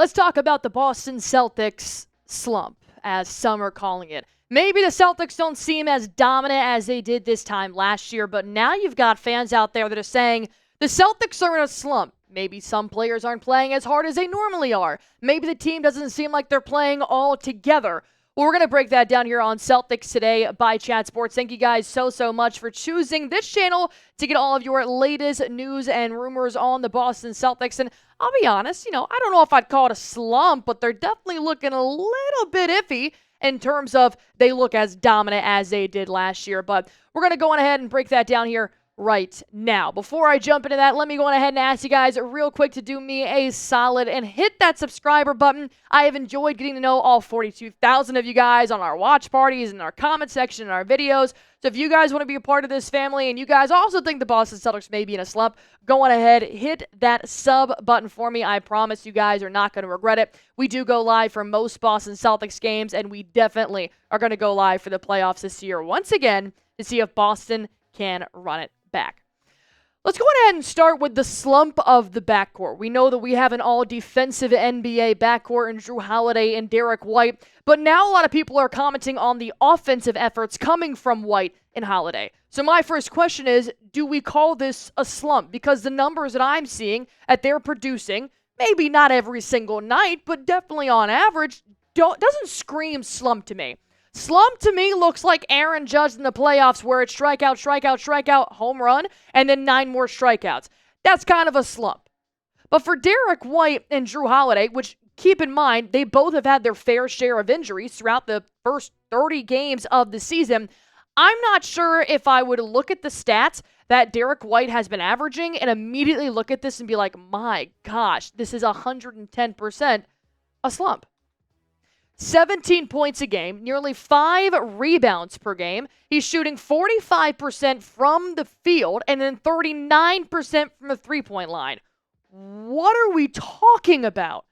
let's talk about the Boston Celtics slump, as some are calling it. Maybe the Celtics don't seem as dominant as they did this time last year, but now you've got fans out there that are saying the Celtics are in a slump. Maybe some players aren't playing as hard as they normally are. Maybe the team doesn't seem like they're playing all together. Well, we're going to break that down here on Celtics Today by Chat Sports. Thank you guys so much for choosing this channel to get all of your latest news and rumors on the Boston Celtics. And I'll be honest, I don't know if I'd call it a slump, but they're definitely looking a little bit iffy in terms of they look as dominant as they did last year. But we're going to go on ahead and break that down here right now. Before I jump into that, let me go on ahead and ask you guys real quick to do me a solid and hit that subscriber button. I have enjoyed getting to know all 42,000 of you guys on our watch parties and our comment section and our videos. So if you guys want to be a part of this family and you guys also think the Boston Celtics may be in a slump, go on ahead, hit that sub button for me. I promise you guys are not going to regret it. We do go live for most Boston Celtics games, and we definitely are going to go live for the playoffs this year once again to see if Boston can run it back. Let's go ahead and start with the slump of the backcourt. We know that we have an all-defensive NBA backcourt in Jrue Holiday and Derrick White, but now a lot of people are commenting on the offensive efforts coming from White and Holiday. So my first question is, do we call this a slump? Because the numbers that I'm seeing that they're producing, maybe not every single night, but definitely on average, doesn't scream slump to me. Slump to me looks like Aaron Judge in the playoffs where it's strikeout, strikeout, strikeout, home run, and then 9 more strikeouts. That's kind of a slump. But for Derrick White and Jrue Holiday, which keep in mind, they both have had their fair share of injuries throughout the first 30 games of the season, I'm not sure if I would look at the stats that Derrick White has been averaging and immediately look at this and be like, my gosh, this is 110% a slump. 17 points a game, nearly 5 rebounds per game. He's shooting 45% from the field and then 39% from the three-point line. What are we talking about?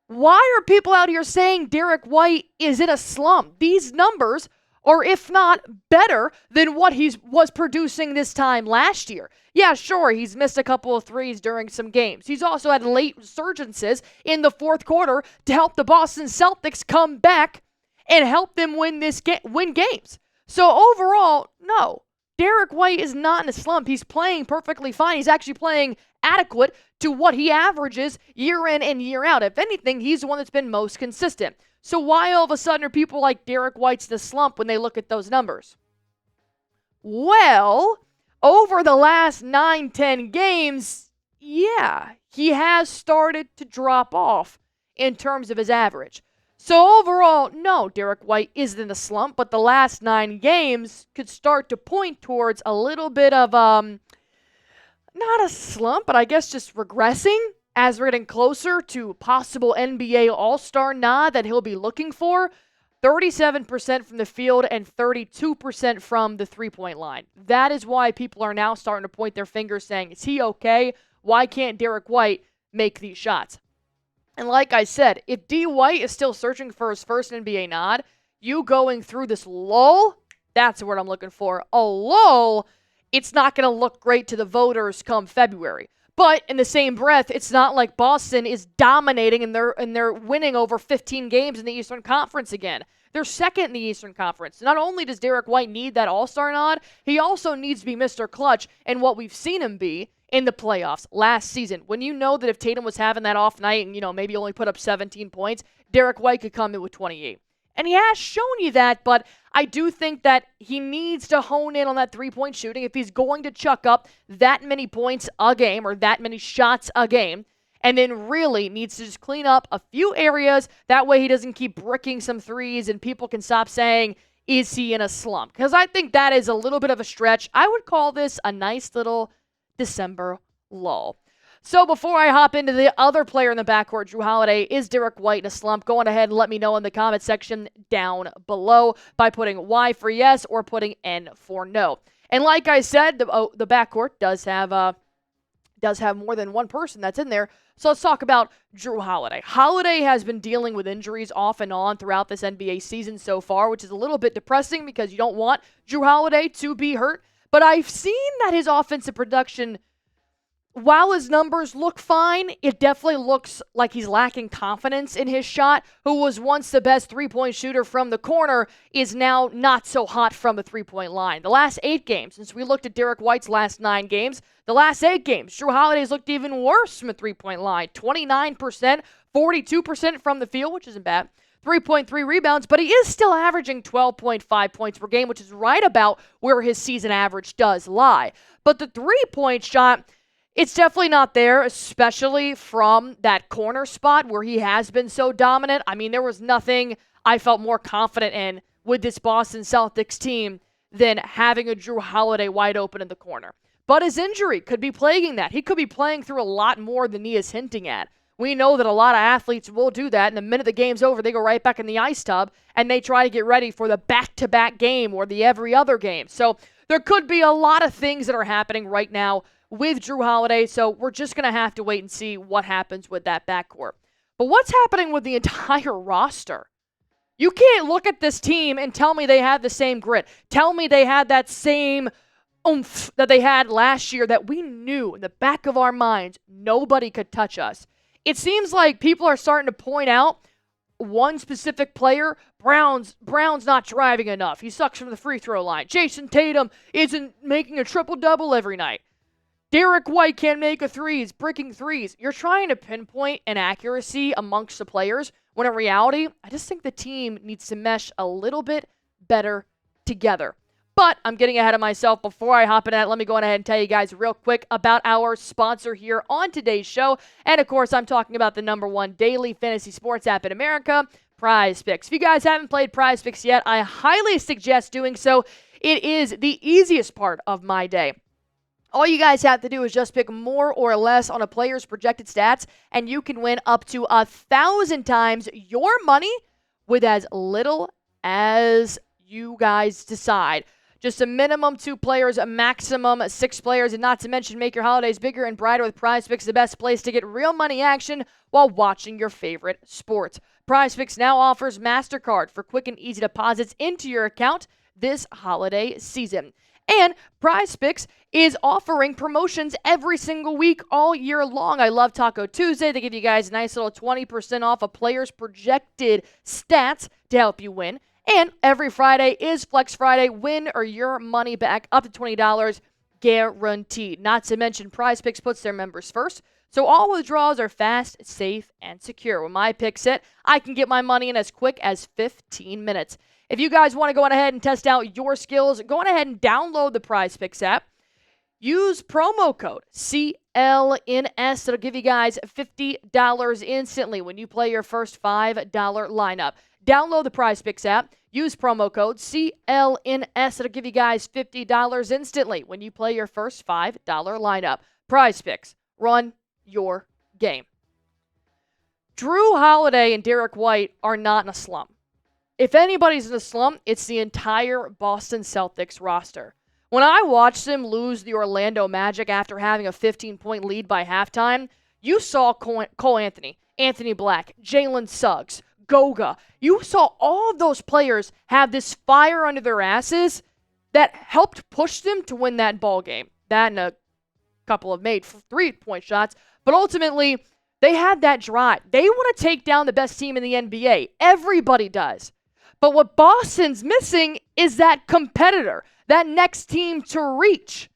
Why are people out here saying Derrick White is in a slump? These numbers are, if not better than what he was producing this time last year. Yeah, sure, he's missed a couple of threes during some games. He's also had late resurgences in the fourth quarter to help the Boston Celtics come back and help them win games. So overall, no. Derrick White is not in a slump. He's playing perfectly fine. He's actually playing adequate to what he averages year in and year out. If anything, he's the one that's been most consistent. So why all of a sudden are people like Derrick White's in a slump when they look at those numbers? Well, over the last 9-10 games, yeah, he has started to drop off in terms of his average. So overall, no, Derrick White isn't in a slump, but the last 9 games could start to point towards a little bit of, not a slump, but I guess just regressing as we're getting closer to possible NBA All-Star nod that he'll be looking for. 37% from the field and 32% from the three-point line. That is why people are now starting to point their fingers saying, is he okay? Why can't Derrick White make these shots? And like I said, if D. White is still searching for his first NBA nod, you going through this lull, that's what I'm looking for. A lull, it's not going to look great to the voters come February. But in the same breath, it's not like Boston is dominating and they're winning over 15 games in the Eastern Conference again. They're second in the Eastern Conference. Not only does Derrick White need that All-Star nod, he also needs to be Mr. Clutch and what we've seen him be in the playoffs last season. When you know that if Tatum was having that off night and, maybe only put up 17 points, Derrick White could come in with 28. And he has shown you that, but I do think that he needs to hone in on that three-point shooting if he's going to chuck up that many points a game or that many shots a game, and then really needs to just clean up a few areas. That way he doesn't keep bricking some threes and people can stop saying, is he in a slump? Because I think that is a little bit of a stretch. I would call this a nice little December lull. So before I hop into the other player in the backcourt, Jrue Holiday, is Derrick White in a slump? Go on ahead and let me know in the comment section down below by putting Y for yes or putting N for no. And like I said, the backcourt does have more than one person that's in there. So let's talk about Jrue Holiday. Holiday has been dealing with injuries off and on throughout this NBA season so far, which is a little bit depressing because you don't want Jrue Holiday to be hurt. But I've seen that his offensive production while his numbers look fine, it definitely looks like he's lacking confidence in his shot. Who was once the best three-point shooter from the corner is now not so hot from the three-point line. The last 8 games, since we looked at Derrick White's last 9 games, the last 8 games, Jrue Holiday's looked even worse from the three-point line. 29%, 42% from the field, which isn't bad. 3.3 rebounds, but he is still averaging 12.5 points per game, which is right about where his season average does lie. But the three-point shot, it's definitely not there, especially from that corner spot where he has been so dominant. I mean, there was nothing I felt more confident in with this Boston Celtics team than having a Jrue Holiday wide open in the corner. But his injury could be plaguing that. He could be playing through a lot more than he is hinting at. We know that a lot of athletes will do that, and the minute the game's over, they go right back in the ice tub, and they try to get ready for the back-to-back game or the every other game. So there could be a lot of things that are happening right now with Jrue Holiday, so we're just going to have to wait and see what happens with that backcourt. But what's happening with the entire roster? You can't look at this team and tell me they had the same grit. Tell me they had that same oomph that they had last year that we knew in the back of our minds nobody could touch us. It seems like people are starting to point out one specific player. Brown's not driving enough. He sucks from the free throw line. Jason Tatum isn't making a triple-double every night. Derrick White can't make a three. He's bricking threes. You're trying to pinpoint an accuracy amongst the players, when in reality, I just think the team needs to mesh a little bit better together. But I'm getting ahead of myself. Before I hop into that, let me go ahead and tell you guys real quick about our sponsor here on today's show. And, of course, I'm talking about the #1 daily fantasy sports app in America, Prize Picks. If you guys haven't played Prize Picks yet, I highly suggest doing so. It is the easiest part of my day. All you guys have to do is just pick more or less on a player's projected stats, and you can win up to 1,000 times your money with as little as you guys decide. Just a minimum 2 players, a maximum 6 players, and not to mention make your holidays bigger and brighter with Prize Picks, the best place to get real money action while watching your favorite sports. Prize Picks now offers MasterCard for quick and easy deposits into your account this holiday season. And Prize Picks is offering promotions every single week all year long. I love Taco Tuesday. They give you guys a nice little 20% off a player's projected stats to help you win. And every Friday is Flex Friday. Win or your money back up to $20 guaranteed. Not to mention Prize Picks puts their members first. So all withdrawals are fast, safe, and secure. When my picks hit, I can get my money in as quick as 15 minutes. If you guys want to go on ahead and test out your skills, go on ahead and download the Prize Picks app. Use promo code CLNS. It'll give you guys $50 instantly when you play your first $5 lineup. Download the Prize Picks app. Use promo code CLNS. It'll give you guys $50 instantly when you play your first $5 lineup. Prize Picks. Run your game. Jrue Holiday and Derrick White are not in a slump. If anybody's in a slump, it's the entire Boston Celtics roster. When I watched them lose the Orlando Magic after having a 15-point lead by halftime, you saw Cole Anthony, Anthony Black, Jalen Suggs, Goga. You saw all of those players have this fire under their asses that helped push them to win that ball game. That and a couple of made 3-point shots, but ultimately they had that drive. They want to take down the best team in the NBA. Everybody does. But what Boston's missing is that competitor, that next team to reach.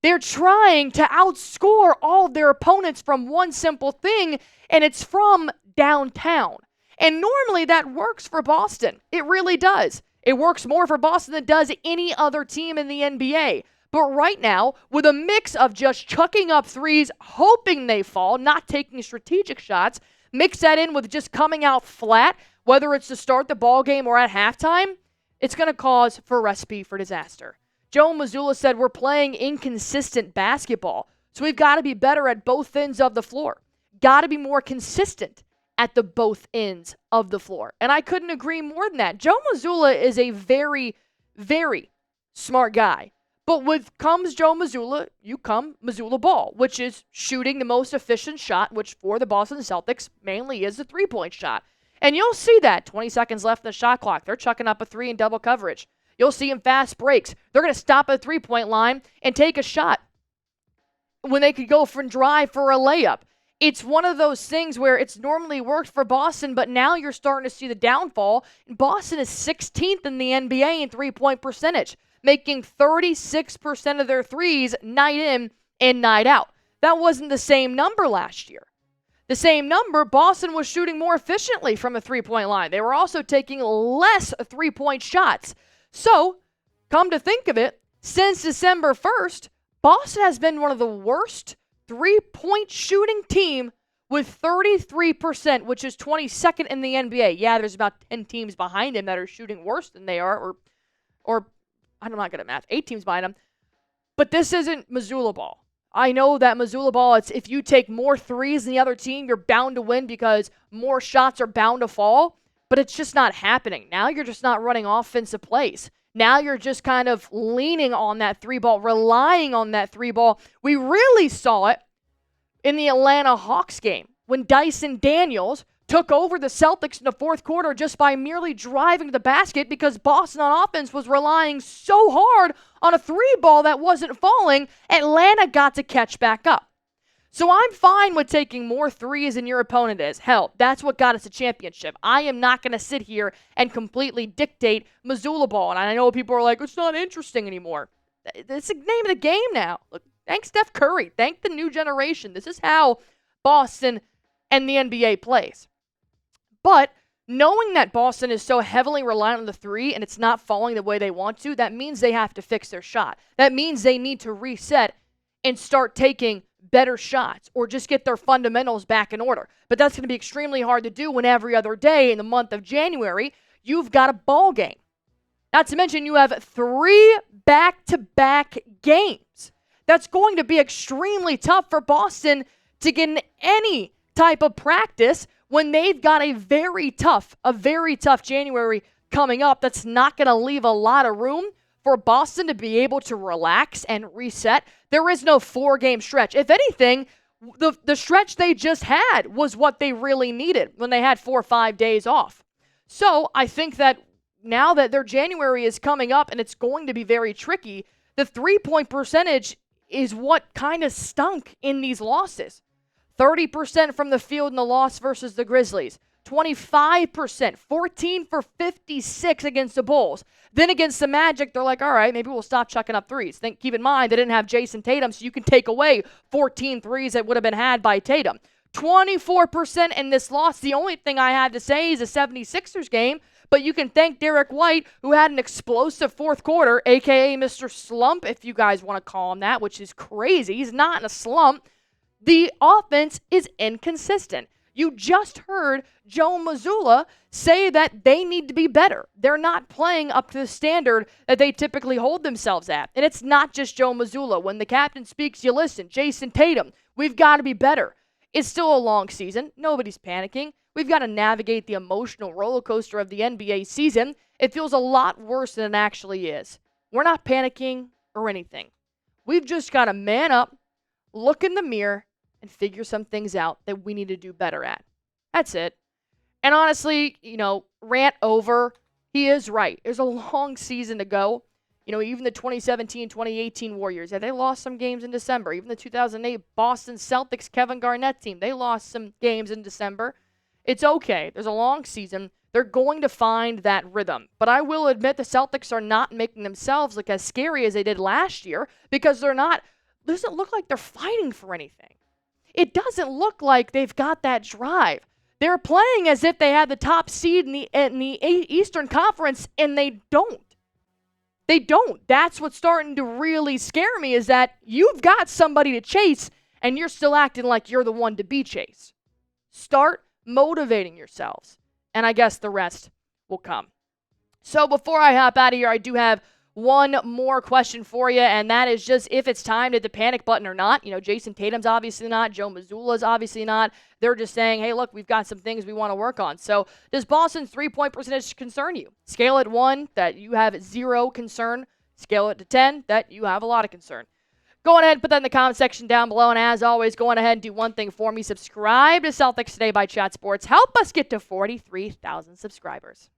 They're trying to outscore all of their opponents from one simple thing, and it's from downtown. And normally that works for Boston. It really does. It works more for Boston than it does any other team in the NBA. But right now, with a mix of just chucking up threes, hoping they fall, not taking strategic shots, mix that in with just coming out flat, whether it's to start the ball game or at halftime, it's going to cause for a recipe for disaster. Joe Mazzulla said we're playing inconsistent basketball, so we've got to be better at both ends of the floor. Got to be more consistent at the both ends of the floor. And I couldn't agree more than that. Joe Mazzulla is a very, very smart guy. But with comes Joe Mazzulla, you come Mazzulla ball, which is shooting the most efficient shot, which for the Boston Celtics mainly is the three-point shot. And you'll see that 20 seconds left in the shot clock. They're chucking up a three in double coverage. You'll see in fast breaks. They're going to stop at the three-point line and take a shot. when they could go for drive for a layup. It's one of those things where it's normally worked for Boston, but now you're starting to see the downfall. Boston is 16th in the NBA in three-point percentage, making 36% of their threes night in and night out. That wasn't the same number last year. The same number, Boston was shooting more efficiently from the three-point line. They were also taking less three-point shots. So, come to think of it, since December 1st, Boston has been one of the worst three-point shooting team with 33%, which is 22nd in the NBA. Yeah, there's about 10 teams behind him that are shooting worse than they are, or I'm not good at math, 8 teams behind them. But this isn't Missoula ball. I know that Missoula ball, it's if you take more threes than the other team, you're bound to win because more shots are bound to fall, but it's just not happening. Now you're just not running offensive plays. Now you're just kind of leaning on that three ball, relying on that three ball. We really saw it in the Atlanta Hawks game when Dyson Daniels took over the Celtics in the fourth quarter just by merely driving to the basket because Boston on offense was relying so hard on a three ball that wasn't falling. Atlanta got to catch back up. So I'm fine with taking more threes than your opponent is. Hell, that's what got us a championship. I am not going to sit here and completely dictate Missoula ball. And I know people are like, it's not interesting anymore. It's the name of the game now. Look, thank Steph Curry. Thank the new generation. This is how Boston and the NBA plays. But knowing that Boston is so heavily reliant on the three and it's not falling the way they want to, that means they have to fix their shot. That means they need to reset and start taking better shots or just get their fundamentals back in order. But that's going to be extremely hard to do when every other day in the month of January, you've got a ball game. Not to mention you have 3 back-to-back games. That's going to be extremely tough for Boston to get in any type of practice when they've got a very tough January coming up. That's not going to leave a lot of room for Boston to be able to relax and reset. There is no 4-game stretch. If anything, the stretch they just had was what they really needed when they had 4 or 5 days off. So I think that now that their January is coming up and it's going to be very tricky, the three-point percentage is what kind of stunk in these losses. 30% from the field in the loss versus the Grizzlies. 25%, 14 for 56 against the Bulls. Then against the Magic, they're like, all right, maybe we'll stop chucking up threes. Keep in mind, they didn't have Jason Tatum, so you can take away 14 threes that would have been had by Tatum. 24% in this loss. The only thing I had to say is a 76ers game, but you can thank Derrick White, who had an explosive fourth quarter, a.k.a. Mr. Slump, if you guys want to call him that, which is crazy. He's not in a slump. The offense is inconsistent. You just heard Joe Mazzulla say that they need to be better. They're not playing up to the standard that they typically hold themselves at. And it's not just Joe Mazzulla. When the captain speaks, you listen. Jason Tatum, we've got to be better. It's still a long season. Nobody's panicking. We've got to navigate the emotional roller coaster of the NBA season. It feels a lot worse than it actually is. We're not panicking or anything. We've just got to man up, look in the mirror, and figure some things out that we need to do better at. That's it. And honestly, rant over. He is right. There's a long season to go. Even the 2017-2018 Warriors, they lost some games in December. Even the 2008 Boston Celtics Kevin Garnett team, they lost some games in December. It's okay. There's a long season. They're going to find that rhythm. But I will admit the Celtics are not making themselves look as scary as they did last year because they're not. It doesn't look like they're fighting for anything. It doesn't look like they've got that drive. They're playing as if they had the top seed in the Eastern Conference, and they don't. They don't. That's what's starting to really scare me is that you've got somebody to chase, and you're still acting like you're the one to be chased. Start motivating yourselves, and I guess the rest will come. So before I hop out of here, I do have one more question for you, and that is just if it's time to hit the panic button or not. Jason Tatum's obviously not. Joe Mazzulla's obviously not. They're just saying, hey, look, we've got some things we want to work on. So does Boston's three-point percentage concern you? Scale it 1, that you have 0 concern. Scale it to 10, that you have a lot of concern. Go on ahead and put that in the comment section down below. And as always, go on ahead and do one thing for me. Subscribe to Celtics Today by Chat Sports. Help us get to 43,000 subscribers.